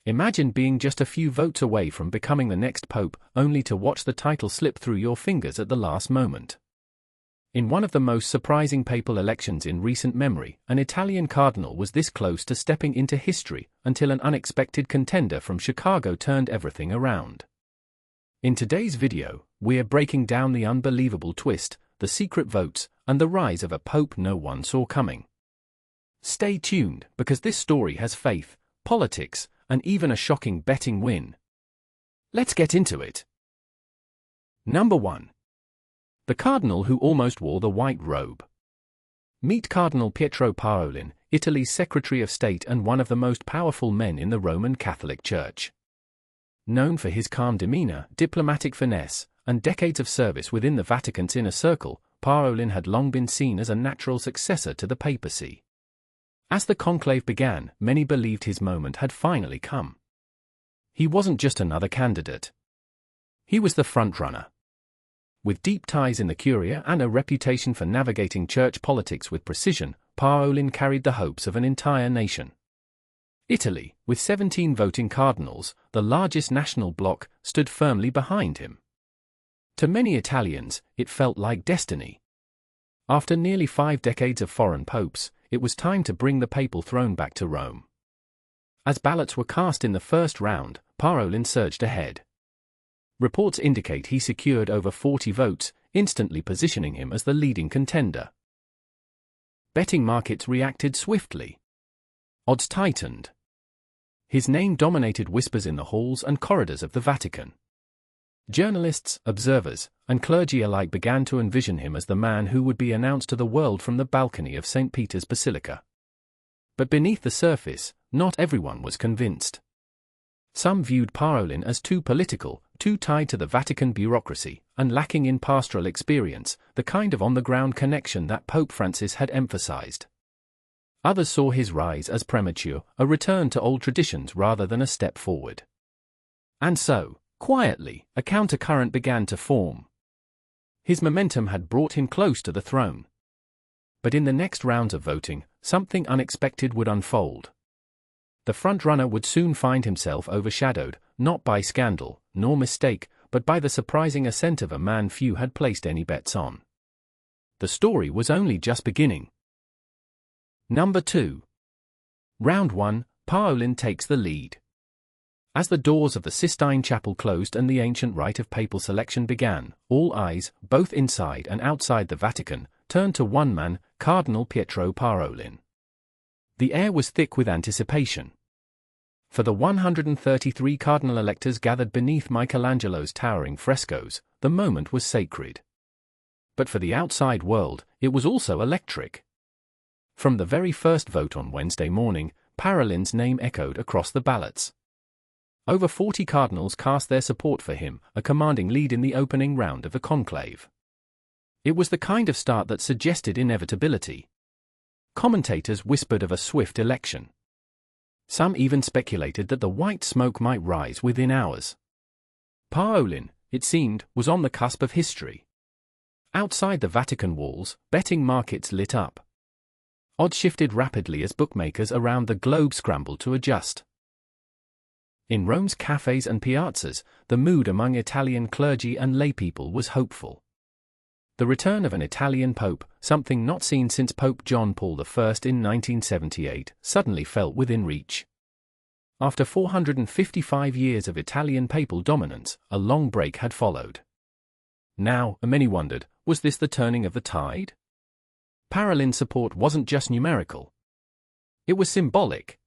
Imagine being just a few votes away from becoming the next pope, only to watch the title slip through your fingers at the last moment. In one of the most surprising papal elections in recent memory, an Italian cardinal was this close to stepping into history until an unexpected contender from Chicago turned everything around. In today's video, we're breaking down the unbelievable twist, the secret votes, and the rise of a pope no one saw coming. Stay tuned, because this story has faith, politics, and even a shocking betting win. Let's get into it. Number 1. The cardinal who almost wore the white robe. Meet Cardinal Pietro Parolin, Italy's Secretary of State and one of the most powerful men in the Roman Catholic Church. Known for his calm demeanor, diplomatic finesse, and decades of service within the Vatican's inner circle, Parolin had long been seen as a natural successor to the papacy. As the conclave began, many believed his moment had finally come. He wasn't just another candidate. He was the frontrunner. With deep ties in the Curia and a reputation for navigating church politics with precision, Parolin carried the hopes of an entire nation. Italy, with 17 voting cardinals, the largest national bloc, stood firmly behind him. To many Italians, it felt like destiny. After nearly 5 decades of foreign popes, it was time to bring the papal throne back to Rome. As ballots were cast in the first round, Parolin surged ahead. Reports indicate he secured over 40 votes, instantly positioning him as the leading contender. Betting markets reacted swiftly. Odds tightened. His name dominated whispers in the halls and corridors of the Vatican. Journalists, observers, and clergy alike began to envision him as the man who would be announced to the world from the balcony of St. Peter's Basilica. But beneath the surface, not everyone was convinced. Some viewed Parolin as too political, too tied to the Vatican bureaucracy, and lacking in pastoral experience, the kind of on-the-ground connection that Pope Francis had emphasized. Others saw his rise as premature, a return to old traditions rather than a step forward. And so, quietly, a countercurrent began to form. His momentum had brought him close to the throne. But in the next rounds of voting, something unexpected would unfold. The frontrunner would soon find himself overshadowed, not by scandal, nor mistake, but by the surprising ascent of a man few had placed any bets on. The story was only just beginning. Number 2. Round 1, Parolin takes the lead. As the doors of the Sistine Chapel closed and the ancient rite of papal selection began, all eyes, both inside and outside the Vatican, turned to one man, Cardinal Pietro Parolin. The air was thick with anticipation. For the 133 cardinal electors gathered beneath Michelangelo's towering frescoes, the moment was sacred. But for the outside world, it was also electric. From the very first vote on Wednesday morning, Parolin's name echoed across the ballots. Over 40 cardinals cast their support for him, a commanding lead in the opening round of the conclave. It was the kind of start that suggested inevitability. Commentators whispered of a swift election. Some even speculated that the white smoke might rise within hours. Parolin, it seemed, was on the cusp of history. Outside the Vatican walls, betting markets lit up. Odds shifted rapidly as bookmakers around the globe scrambled to adjust. In Rome's cafes and piazzas, the mood among Italian clergy and laypeople was hopeful. The return of an Italian pope, something not seen since Pope John Paul I in 1978, suddenly felt within reach. After 455 years of Italian papal dominance, a long break had followed. Now, many wondered, was this the turning of the tide? Parolin's support wasn't just numerical. It was symbolic.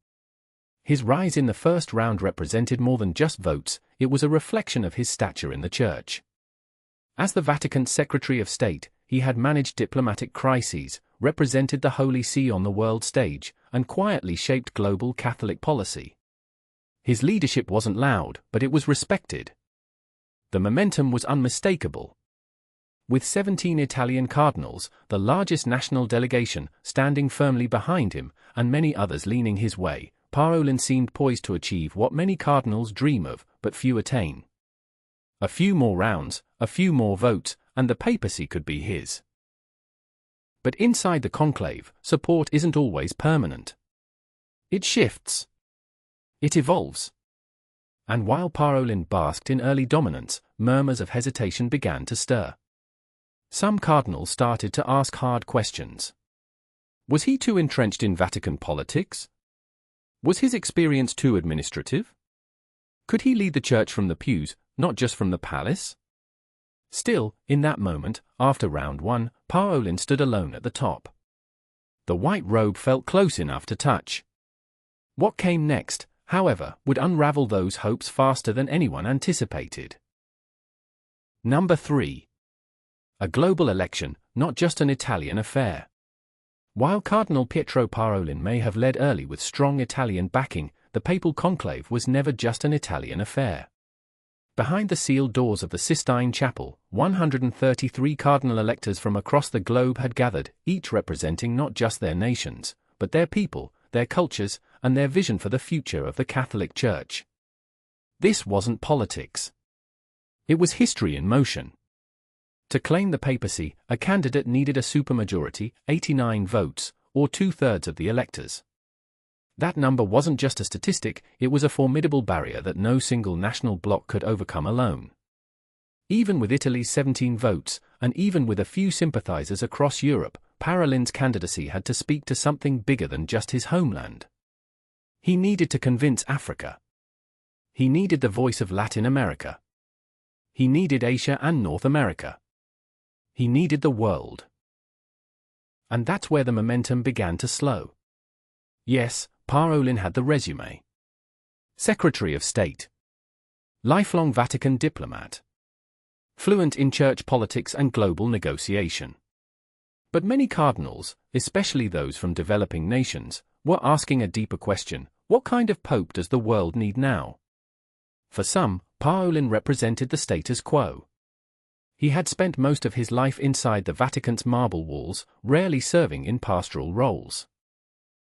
His rise in the first round represented more than just votes, it was a reflection of his stature in the Church. As the Vatican's Secretary of State, he had managed diplomatic crises, represented the Holy See on the world stage, and quietly shaped global Catholic policy. His leadership wasn't loud, but it was respected. The momentum was unmistakable. With 17 Italian cardinals, the largest national delegation, standing firmly behind him, and many others leaning his way, Parolin seemed poised to achieve what many cardinals dream of, but few attain. A few more rounds, a few more votes, and the papacy could be his. But inside the conclave, support isn't always permanent. It shifts. It evolves. And while Parolin basked in early dominance, murmurs of hesitation began to stir. Some cardinals started to ask hard questions. Was he too entrenched in Vatican politics? Was his experience too administrative? Could he lead the church from the pews, not just from the palace? Still, in that moment, after round one, Parolin stood alone at the top. The white robe felt close enough to touch. What came next, however, would unravel those hopes faster than anyone anticipated. Number 3. A global election, not just an Italian affair. While Cardinal Pietro Parolin may have led early with strong Italian backing, the Papal Conclave was never just an Italian affair. Behind the sealed doors of the Sistine Chapel, 133 cardinal electors from across the globe had gathered, each representing not just their nations, but their people, their cultures, and their vision for the future of the Catholic Church. This wasn't politics. It was history in motion. To claim the papacy, a candidate needed a supermajority, 89 votes, or 2/3 of the electors. That number wasn't just a statistic, it was a formidable barrier that no single national bloc could overcome alone. Even with Italy's 17 votes, and even with a few sympathizers across Europe, Parolin's candidacy had to speak to something bigger than just his homeland. He needed to convince Africa. He needed the voice of Latin America. He needed Asia and North America. He needed the world. And that's where the momentum began to slow. Yes, Parolin had the resume. Secretary of State. Lifelong Vatican diplomat. Fluent in church politics and global negotiation. But many cardinals, especially those from developing nations, were asking a deeper question: what kind of pope does the world need now? For some, Parolin represented the status quo. He had spent most of his life inside the Vatican's marble walls, rarely serving in pastoral roles.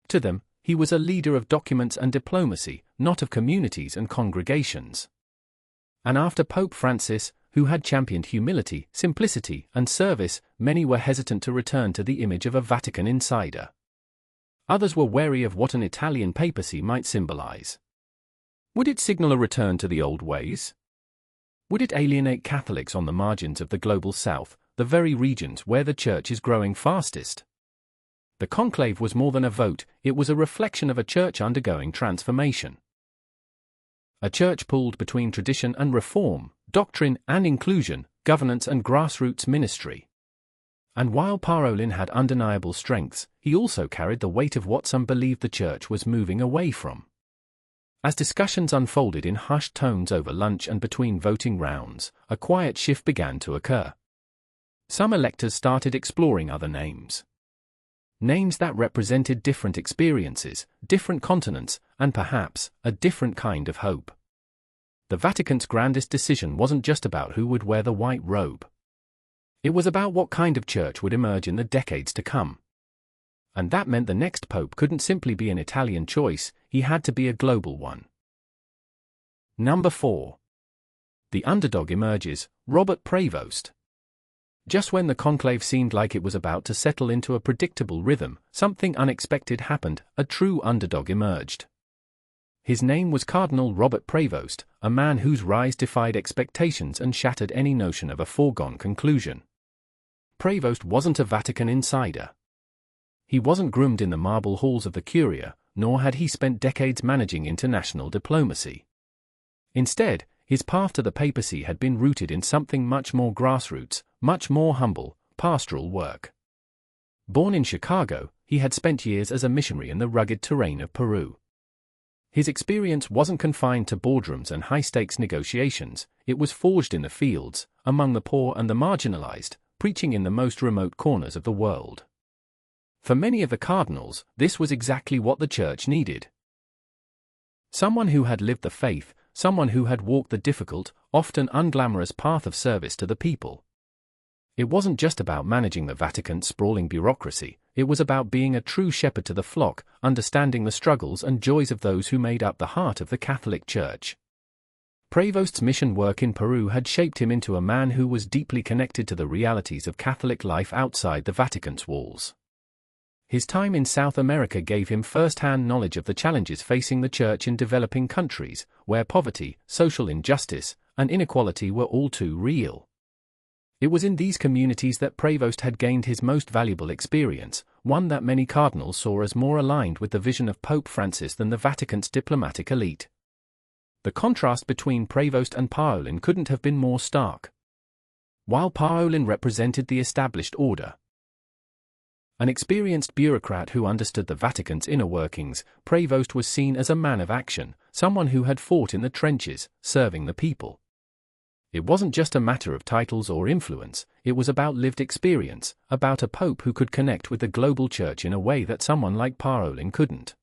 To them, he was a leader of documents and diplomacy, not of communities and congregations. And after Pope Francis, who had championed humility, simplicity, and service, many were hesitant to return to the image of a Vatican insider. Others were wary of what an Italian papacy might symbolize. Would it signal a return to the old ways? Would it alienate Catholics on the margins of the global South, the very regions where the Church is growing fastest? The conclave was more than a vote, it was a reflection of a church undergoing transformation. A church pulled between tradition and reform, doctrine and inclusion, governance and grassroots ministry. And while Parolin had undeniable strengths, he also carried the weight of what some believed the Church was moving away from. As discussions unfolded in hushed tones over lunch and between voting rounds, a quiet shift began to occur. Some electors started exploring other names. Names that represented different experiences, different continents, and perhaps, a different kind of hope. The Vatican's grandest decision wasn't just about who would wear the white robe. It was about what kind of church would emerge in the decades to come. And that meant the next pope couldn't simply be an Italian choice, he had to be a global one. Number 4. The underdog emerges, Robert Prevost. Just when the conclave seemed like it was about to settle into a predictable rhythm, something unexpected happened, a true underdog emerged. His name was Cardinal Robert Prevost, a man whose rise defied expectations and shattered any notion of a foregone conclusion. Prevost wasn't a Vatican insider. He wasn't groomed in the marble halls of the Curia, nor had he spent decades managing international diplomacy. Instead, his path to the papacy had been rooted in something much more grassroots, much more humble, pastoral work. Born in Chicago, he had spent years as a missionary in the rugged terrain of Peru. His experience wasn't confined to boardrooms and high-stakes negotiations, it was forged in the fields, among the poor and the marginalized, preaching in the most remote corners of the world. For many of the cardinals, this was exactly what the Church needed. Someone who had lived the faith, someone who had walked the difficult, often unglamorous path of service to the people. It wasn't just about managing the Vatican's sprawling bureaucracy, it was about being a true shepherd to the flock, understanding the struggles and joys of those who made up the heart of the Catholic Church. Prevost's mission work in Peru had shaped him into a man who was deeply connected to the realities of Catholic life outside the Vatican's walls. His time in South America gave him first-hand knowledge of the challenges facing the Church in developing countries, where poverty, social injustice, and inequality were all too real. It was in these communities that Prevost had gained his most valuable experience, one that many cardinals saw as more aligned with the vision of Pope Francis than the Vatican's diplomatic elite. The contrast between Prevost and Parolin couldn't have been more stark. While Parolin represented the established order, an experienced bureaucrat who understood the Vatican's inner workings, Prevost was seen as a man of action, someone who had fought in the trenches, serving the people. It wasn't just a matter of titles or influence, it was about lived experience, about a pope who could connect with the global church in a way that someone like Parolin couldn't.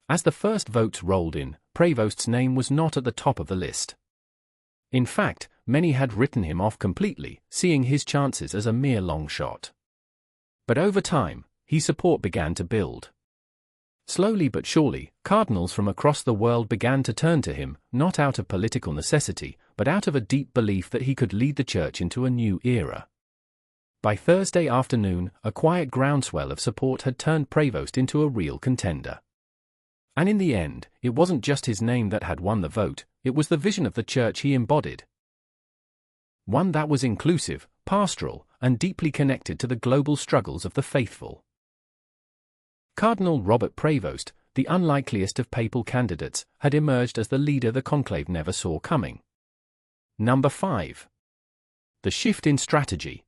As the first votes rolled in, Prevost's name was not at the top of the list. In fact, many had written him off completely, seeing his chances as a mere long shot. But over time, his support began to build. Slowly but surely, cardinals from across the world began to turn to him, not out of political necessity, but out of a deep belief that he could lead the Church into a new era. By Thursday afternoon, a quiet groundswell of support had turned Prevost into a real contender. And in the end, it wasn't just his name that had won the vote, it was the vision of the Church he embodied. One that was inclusive, pastoral, and deeply connected to the global struggles of the faithful. Cardinal Robert Prevost, the unlikeliest of papal candidates, had emerged as the leader the conclave never saw coming. Number 5. The shift in strategy.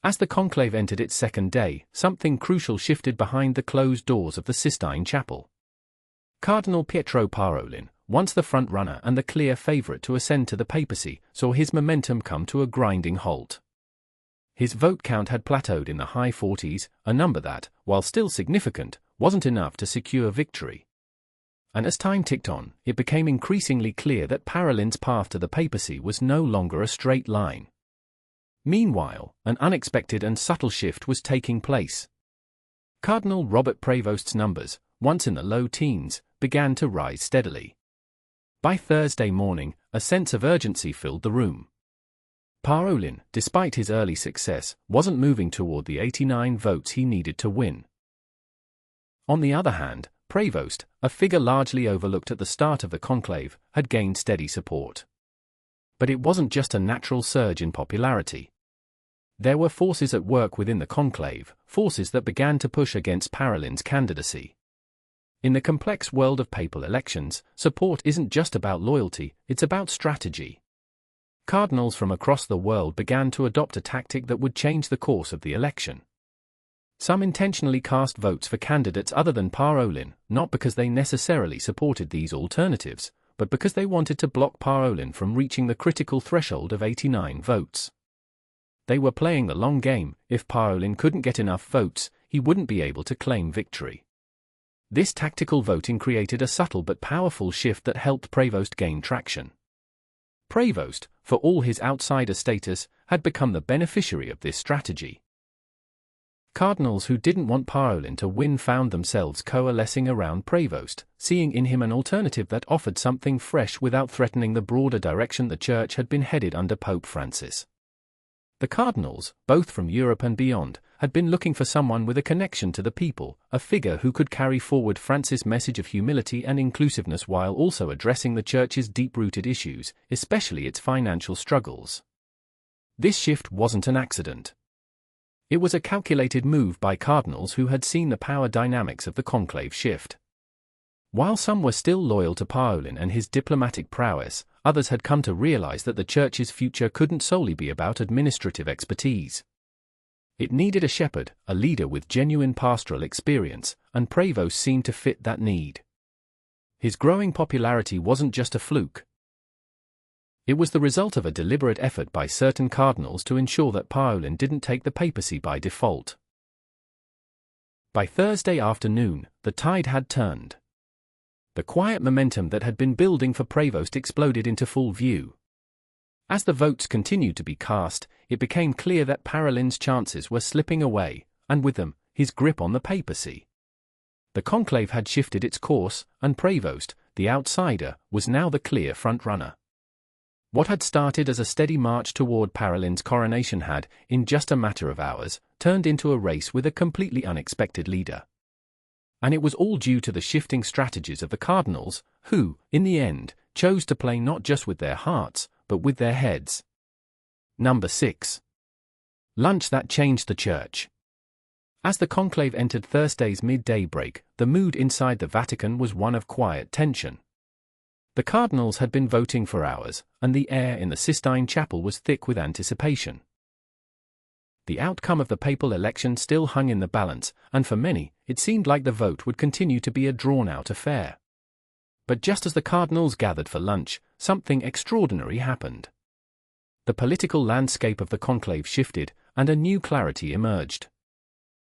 As the conclave entered its second day, something crucial shifted behind the closed doors of the Sistine Chapel. Cardinal Pietro Parolin, once the front-runner and the clear favorite to ascend to the papacy, saw his momentum come to a grinding halt. His vote count had plateaued in the high 40s, a number that, while still significant, wasn't enough to secure victory. And as time ticked on, it became increasingly clear that Parolin's path to the papacy was no longer a straight line. Meanwhile, an unexpected and subtle shift was taking place. Cardinal Robert Prevost's numbers, once in the low teens, began to rise steadily. By Thursday morning, a sense of urgency filled the room. Parolin, despite his early success, wasn't moving toward the 89 votes he needed to win. On the other hand, Prevost, a figure largely overlooked at the start of the conclave, had gained steady support. But it wasn't just a natural surge in popularity. There were forces at work within the conclave, forces that began to push against Parolin's candidacy. In the complex world of papal elections, support isn't just about loyalty, it's about strategy. Cardinals from across the world began to adopt a tactic that would change the course of the election. Some intentionally cast votes for candidates other than Parolin, not because they necessarily supported these alternatives, but because they wanted to block Parolin from reaching the critical threshold of 89 votes. They were playing the long game. If Parolin couldn't get enough votes, he wouldn't be able to claim victory. This tactical voting created a subtle but powerful shift that helped Prevost gain traction. Prevost, for all his outsider status, had become the beneficiary of this strategy. Cardinals who didn't want Parolin to win found themselves coalescing around Prevost, seeing in him an alternative that offered something fresh without threatening the broader direction the Church had been headed under Pope Francis. The cardinals, both from Europe and beyond, had been looking for someone with a connection to the people, a figure who could carry forward Francis' message of humility and inclusiveness while also addressing the Church's deep-rooted issues, especially its financial struggles. This shift wasn't an accident. It was a calculated move by cardinals who had seen the power dynamics of the conclave shift. While some were still loyal to Parolin and his diplomatic prowess, others had come to realize that the Church's future couldn't solely be about administrative expertise. It needed a shepherd, a leader with genuine pastoral experience, and Prevost seemed to fit that need. His growing popularity wasn't just a fluke. It was the result of a deliberate effort by certain cardinals to ensure that Parolin didn't take the papacy by default. By Thursday afternoon, the tide had turned. The quiet momentum that had been building for Prevost exploded into full view. As the votes continued to be cast, it became clear that Parolin's chances were slipping away, and with them, his grip on the papacy. The conclave had shifted its course, and Prevost, the outsider, was now the clear front-runner. What had started as a steady march toward Parolin's coronation had, in just a matter of hours, turned into a race with a completely unexpected leader. And it was all due to the shifting strategies of the cardinals, who, in the end, chose to play not just with their hearts, but with their heads. Number 6. Lunch that changed the Church. As the conclave entered Thursday's midday break, the mood inside the Vatican was one of quiet tension. The cardinals had been voting for hours, and the air in the Sistine Chapel was thick with anticipation. The outcome of the papal election still hung in the balance, and for many, it seemed like the vote would continue to be a drawn-out affair. But just as the cardinals gathered for lunch, something extraordinary happened. The political landscape of the conclave shifted, and a new clarity emerged.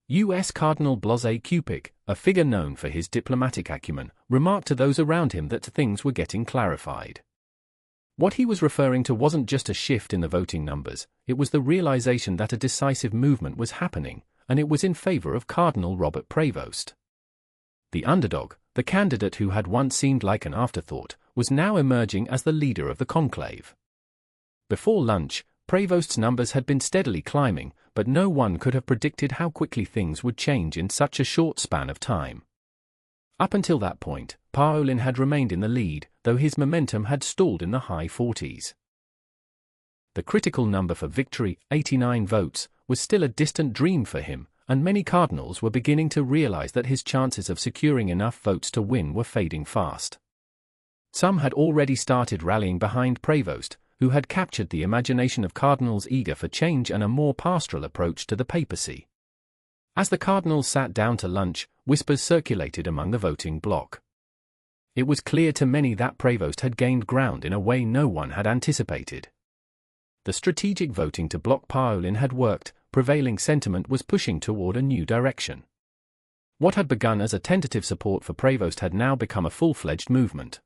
U.S. Cardinal Blase Cupic, a figure known for his diplomatic acumen, remarked to those around him that things were getting clarified. What he was referring to wasn't just a shift in the voting numbers, it was the realization that a decisive movement was happening, and it was in favor of Cardinal Robert Prevost. The underdog, the candidate who had once seemed like an afterthought, was now emerging as the leader of the conclave. Before lunch, Prevost's numbers had been steadily climbing, but no one could have predicted how quickly things would change in such a short span of time. Up until that point, Paolin had remained in the lead, though his momentum had stalled in the high 40s. The critical number for victory, 89 votes, was still a distant dream for him, and many cardinals were beginning to realize that his chances of securing enough votes to win were fading fast. Some had already started rallying behind Prevost, who had captured the imagination of cardinals eager for change and a more pastoral approach to the papacy. As the cardinals sat down to lunch, whispers circulated among the voting bloc. It was clear to many that Prevost had gained ground in a way no one had anticipated. The strategic voting to block Paolin had worked, prevailing sentiment was pushing toward a new direction. What had begun as a tentative support for Prevost had now become a full-fledged movement.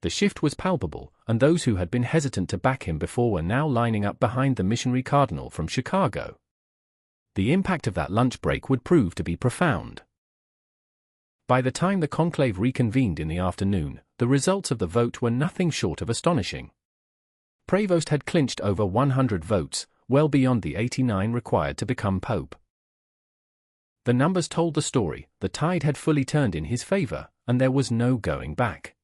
The shift was palpable, and those who had been hesitant to back him before were now lining up behind the missionary cardinal from Chicago. The impact of that lunch break would prove to be profound. By the time the conclave reconvened in the afternoon, the results of the vote were nothing short of astonishing. Prevost had clinched over 100 votes, well beyond the 89 required to become pope. The numbers told the story, the tide had fully turned in his favor, and there was no going back.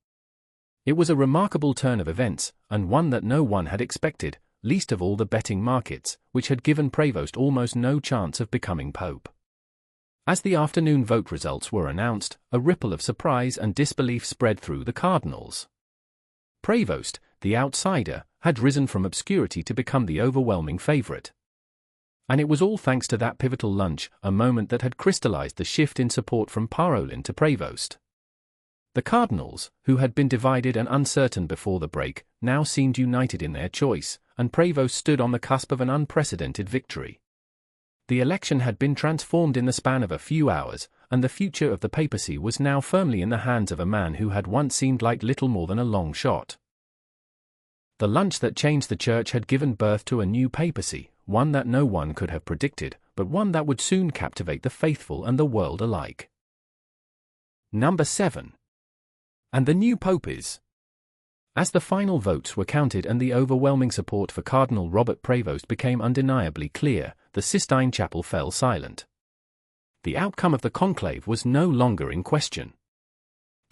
It was a remarkable turn of events, and one that no one had expected, least of all the betting markets, which had given Prevost almost no chance of becoming pope. As the afternoon vote results were announced, a ripple of surprise and disbelief spread through the cardinals. Prevost, the outsider, had risen from obscurity to become the overwhelming favorite. And it was all thanks to that pivotal lunch, a moment that had crystallized the shift in support from Paolin to Prevost. The cardinals, who had been divided and uncertain before the break, now seemed united in their choice, and Prevost stood on the cusp of an unprecedented victory. The election had been transformed in the span of a few hours, and the future of the papacy was now firmly in the hands of a man who had once seemed like little more than a long shot. The lunch that changed the Church had given birth to a new papacy, one that no one could have predicted, but one that would soon captivate the faithful and the world alike. Number 7. And the new pope is. As the final votes were counted and the overwhelming support for Cardinal Robert Prevost became undeniably clear, the Sistine Chapel fell silent. The outcome of the conclave was no longer in question.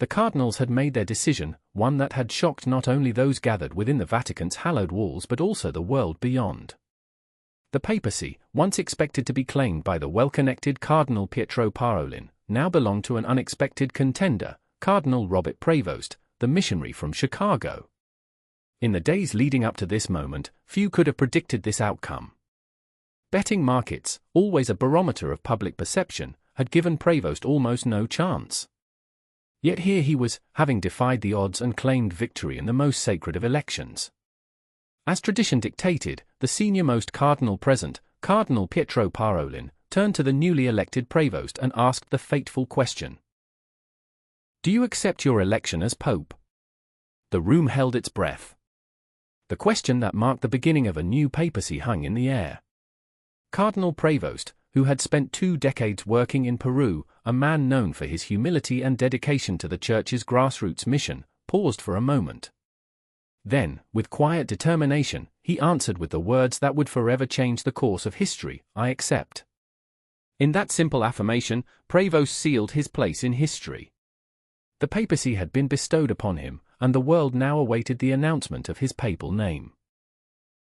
The cardinals had made their decision, one that had shocked not only those gathered within the Vatican's hallowed walls but also the world beyond. The papacy, once expected to be claimed by the well-connected Cardinal Pietro Parolin, now belonged to an unexpected contender, Cardinal Robert Prevost, the missionary from Chicago. In the days leading up to this moment, few could have predicted this outcome. Betting markets, always a barometer of public perception, had given Prevost almost no chance. Yet here he was, having defied the odds and claimed victory in the most sacred of elections. As tradition dictated, the senior-most cardinal present, Cardinal Pietro Parolin, turned to the newly elected Prevost and asked the fateful question. Do you accept your election as Pope? The room held its breath. The question that marked the beginning of a new papacy hung in the air. Cardinal Prevost, who had spent 2 decades working in Peru, a man known for his humility and dedication to the Church's grassroots mission, paused for a moment. Then, with quiet determination, he answered with the words that would forever change the course of history, I accept. In that simple affirmation, Prevost sealed his place in history. The papacy had been bestowed upon him, and the world now awaited the announcement of his papal name.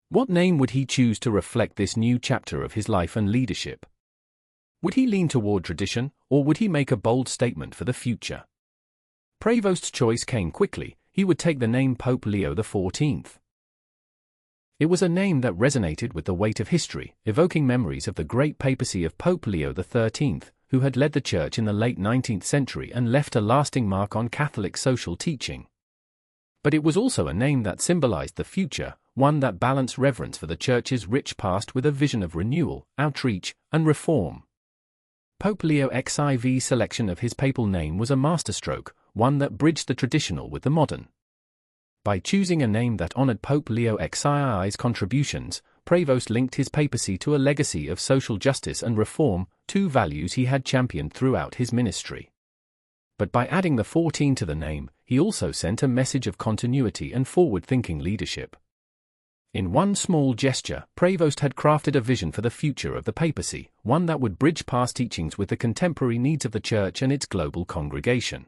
What name would he choose to reflect this new chapter of his life and leadership? Would he lean toward tradition, or would he make a bold statement for the future? Prevost's choice came quickly. He would take the name Pope Leo XIV. It was a name that resonated with the weight of history, evoking memories of the great papacy of Pope Leo XIII, who had led the Church in the late 19th century and left a lasting mark on Catholic social teaching. But it was also a name that symbolized the future, one that balanced reverence for the Church's rich past with a vision of renewal, outreach, and reform. Pope Leo XIV's selection of his papal name was a masterstroke, one that bridged the traditional with the modern. By choosing a name that honored Pope Leo XIV's contributions, Prevost linked his papacy to a legacy of social justice and reform, two values he had championed throughout his ministry. But by adding the 14 to the name, he also sent a message of continuity and forward-thinking leadership. In one small gesture, Prevost had crafted a vision for the future of the papacy, one that would bridge past teachings with the contemporary needs of the Church and its global congregation.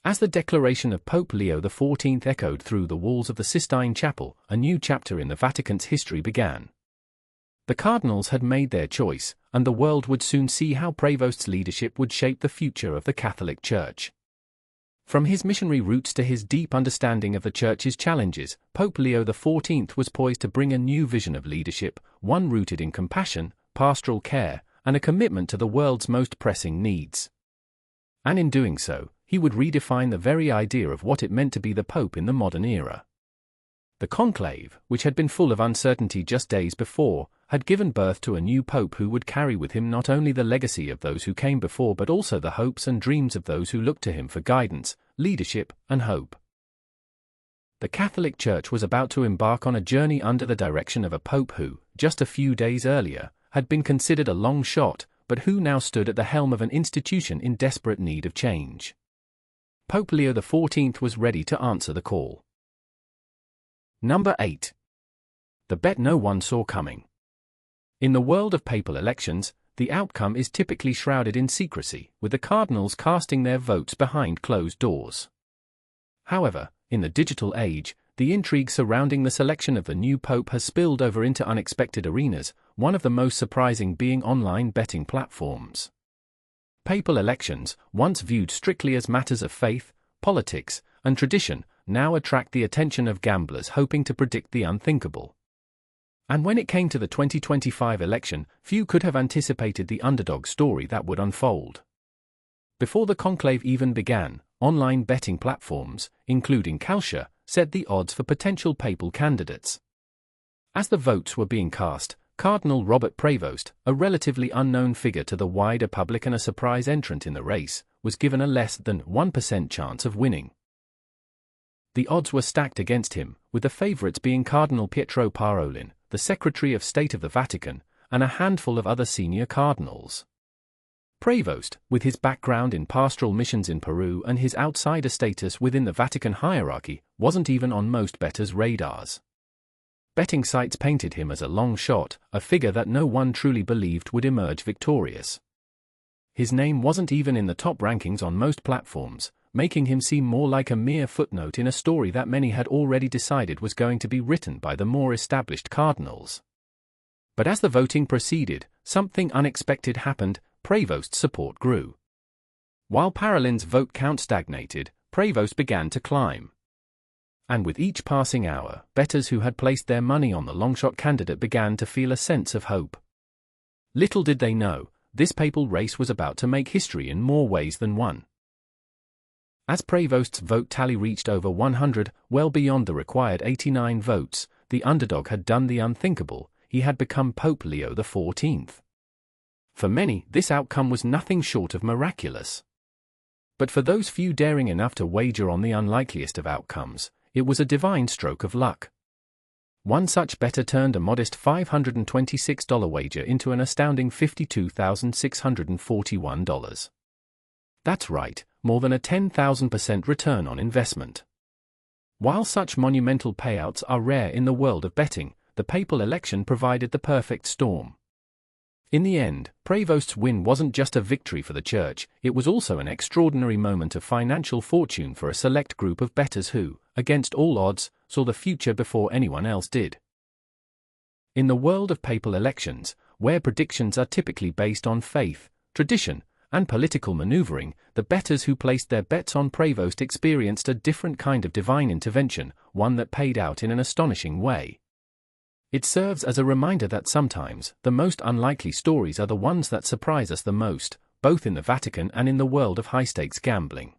As the declaration of Pope Leo XIV echoed through the walls of the Sistine Chapel, a new chapter in the Vatican's history began. The cardinals had made their choice, and the world would soon see how Prevost's leadership would shape the future of the Catholic Church. From his missionary roots to his deep understanding of the Church's challenges, Pope Leo XIV was poised to bring a new vision of leadership, one rooted in compassion, pastoral care, and a commitment to the world's most pressing needs. And in doing so, he would redefine the very idea of what it meant to be the Pope in the modern era. The Conclave, which had been full of uncertainty just days before, had given birth to a new Pope who would carry with him not only the legacy of those who came before but also the hopes and dreams of those who looked to him for guidance, leadership, and hope. The Catholic Church was about to embark on a journey under the direction of a Pope who, just a few days earlier, had been considered a long shot, but who now stood at the helm of an institution in desperate need of change. Pope Leo XIV was ready to answer the call. Number 8. The bet no one saw coming. In the world of papal elections, the outcome is typically shrouded in secrecy, with the cardinals casting their votes behind closed doors. However, in the digital age, the intrigue surrounding the selection of the new pope has spilled over into unexpected arenas, one of the most surprising being online betting platforms. Papal elections, once viewed strictly as matters of faith, politics, and tradition, now attract the attention of gamblers hoping to predict the unthinkable. And when it came to the 2025 election, few could have anticipated the underdog story that would unfold. Before the conclave even began, online betting platforms, including Calcia, set the odds for potential papal candidates. As the votes were being cast, Cardinal Robert Prevost, a relatively unknown figure to the wider public and a surprise entrant in the race, was given a less than 1% chance of winning. The odds were stacked against him, with the favourites being Cardinal Pietro Parolin, the Secretary of State of the Vatican, and a handful of other senior cardinals. Prevost, with his background in pastoral missions in Peru and his outsider status within the Vatican hierarchy, wasn't even on most bettors' radars. Betting sites painted him as a long shot, a figure that no one truly believed would emerge victorious. His name wasn't even in the top rankings on most platforms, making him seem more like a mere footnote in a story that many had already decided was going to be written by the more established cardinals. But as the voting proceeded, something unexpected happened. Prevost's support grew. While Parolin's vote count stagnated, Prevost began to climb. And with each passing hour, bettors who had placed their money on the longshot candidate began to feel a sense of hope. Little did they know, this papal race was about to make history in more ways than one. As Prevost's vote tally reached over 100, well beyond the required 89 votes, the underdog had done the unthinkable. He had become Pope Leo XIV. For many, this outcome was nothing short of miraculous. But for those few daring enough to wager on the unlikeliest of outcomes, it was a divine stroke of luck. One such bettor turned a modest $526 wager into an astounding $52,641. That's right, more than a 10,000% return on investment. While such monumental payouts are rare in the world of betting, the papal election provided the perfect storm. In the end, Prevost's win wasn't just a victory for the Church, it was also an extraordinary moment of financial fortune for a select group of bettors who, against all odds, saw the future before anyone else did. In the world of papal elections, where predictions are typically based on faith, tradition, and political maneuvering, the bettors who placed their bets on Prevost experienced a different kind of divine intervention, one that paid out in an astonishing way. It serves as a reminder that sometimes, the most unlikely stories are the ones that surprise us the most, both in the Vatican and in the world of high-stakes gambling.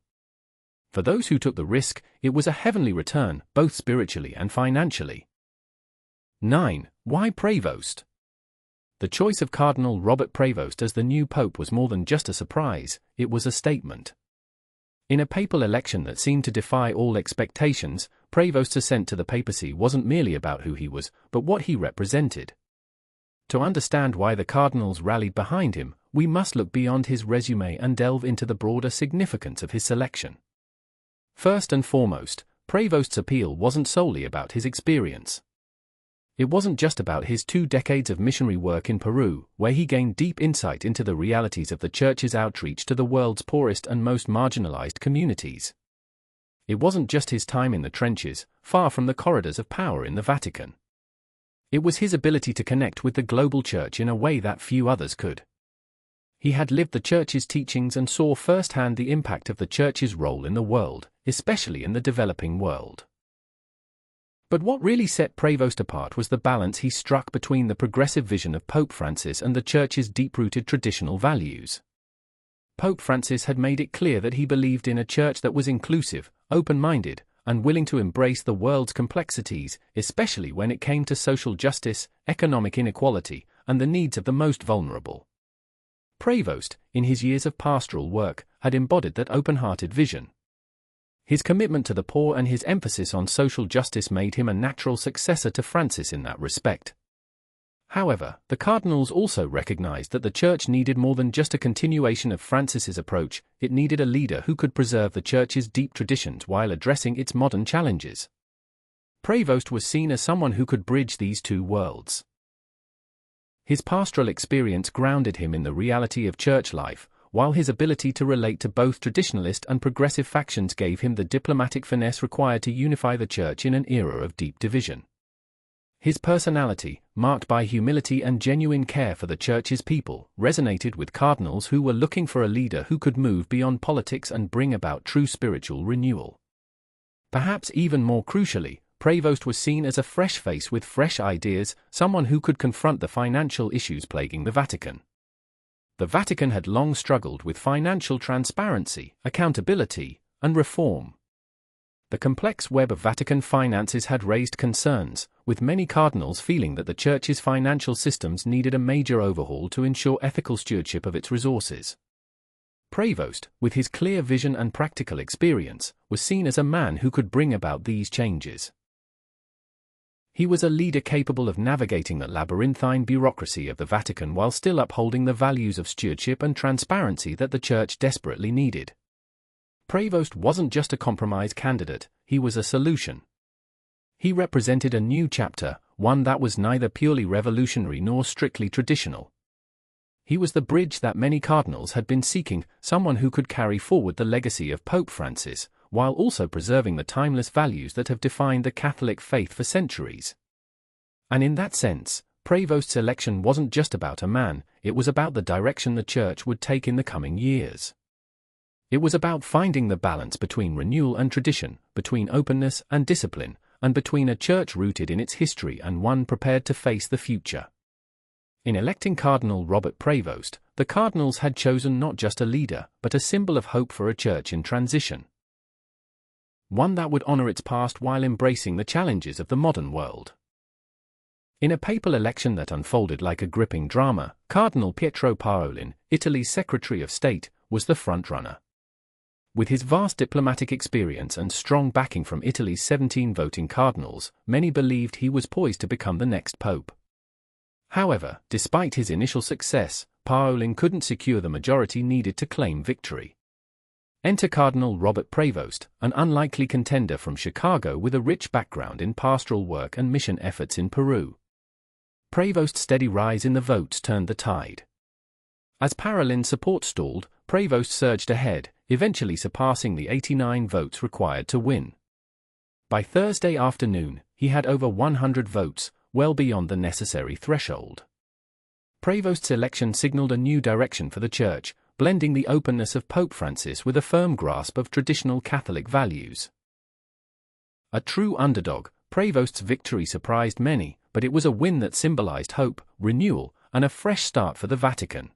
For those who took the risk, it was a heavenly return, both spiritually and financially. 9. Why Prevost? The choice of Cardinal Robert Prevost as the new pope was more than just a surprise, it was a statement. In a papal election that seemed to defy all expectations, Prevost's ascent to the papacy wasn't merely about who he was, but what he represented. To understand why the cardinals rallied behind him, we must look beyond his resume and delve into the broader significance of his selection. First and foremost, Prevost's appeal wasn't solely about his experience. It wasn't just about his 2 decades of missionary work in Peru, where he gained deep insight into the realities of the Church's outreach to the world's poorest and most marginalized communities. It wasn't just his time in the trenches, far from the corridors of power in the Vatican. It was his ability to connect with the global Church in a way that few others could. He had lived the Church's teachings and saw firsthand the impact of the Church's role in the world, especially in the developing world. But what really set Prevost apart was the balance he struck between the progressive vision of Pope Francis and the Church's deep-rooted traditional values. Pope Francis had made it clear that he believed in a church that was inclusive, open-minded, and willing to embrace the world's complexities, especially when it came to social justice, economic inequality, and the needs of the most vulnerable. Prevost, in his years of pastoral work, had embodied that open-hearted vision. His commitment to the poor and his emphasis on social justice made him a natural successor to Francis in that respect. However, the cardinals also recognized that the Church needed more than just a continuation of Francis's approach, it needed a leader who could preserve the Church's deep traditions while addressing its modern challenges. Prevost was seen as someone who could bridge these two worlds. His pastoral experience grounded him in the reality of church life, while his ability to relate to both traditionalist and progressive factions gave him the diplomatic finesse required to unify the Church in an era of deep division. His personality, marked by humility and genuine care for the Church's people, resonated with cardinals who were looking for a leader who could move beyond politics and bring about true spiritual renewal. Perhaps even more crucially, Prevost was seen as a fresh face with fresh ideas, someone who could confront the financial issues plaguing the Vatican. The Vatican had long struggled with financial transparency, accountability, and reform. The complex web of Vatican finances had raised concerns, with many cardinals feeling that the Church's financial systems needed a major overhaul to ensure ethical stewardship of its resources. Prevost, with his clear vision and practical experience, was seen as a man who could bring about these changes. He was a leader capable of navigating the labyrinthine bureaucracy of the Vatican while still upholding the values of stewardship and transparency that the Church desperately needed. Prevost wasn't just a compromise candidate, he was a solution. He represented a new chapter, one that was neither purely revolutionary nor strictly traditional. He was the bridge that many cardinals had been seeking, someone who could carry forward the legacy of Pope Francis, while also preserving the timeless values that have defined the Catholic faith for centuries. And in that sense, Prevost's election wasn't just about a man, it was about the direction the Church would take in the coming years. It was about finding the balance between renewal and tradition, between openness and discipline, and between a Church rooted in its history and one prepared to face the future. In electing Cardinal Robert Prevost, the cardinals had chosen not just a leader, but a symbol of hope for a Church in transition. One that would honor its past while embracing the challenges of the modern world. In a papal election that unfolded like a gripping drama, Cardinal Pietro Parolin, Italy's Secretary of State, was the frontrunner. With his vast diplomatic experience and strong backing from Italy's 17 voting cardinals, many believed he was poised to become the next pope. However, despite his initial success, Parolin couldn't secure the majority needed to claim victory. Enter Cardinal Robert Prevost, an unlikely contender from Chicago with a rich background in pastoral work and mission efforts in Peru. Prevost's steady rise in the votes turned the tide. As Parolin support stalled, Prevost surged ahead, eventually surpassing the 89 votes required to win. By Thursday afternoon, he had over 100 votes, well beyond the necessary threshold. Prevost's election signaled a new direction for the Church, blending the openness of Pope Francis with a firm grasp of traditional Catholic values. A true underdog, Prevost's victory surprised many, but it was a win that symbolized hope, renewal, and a fresh start for the Vatican.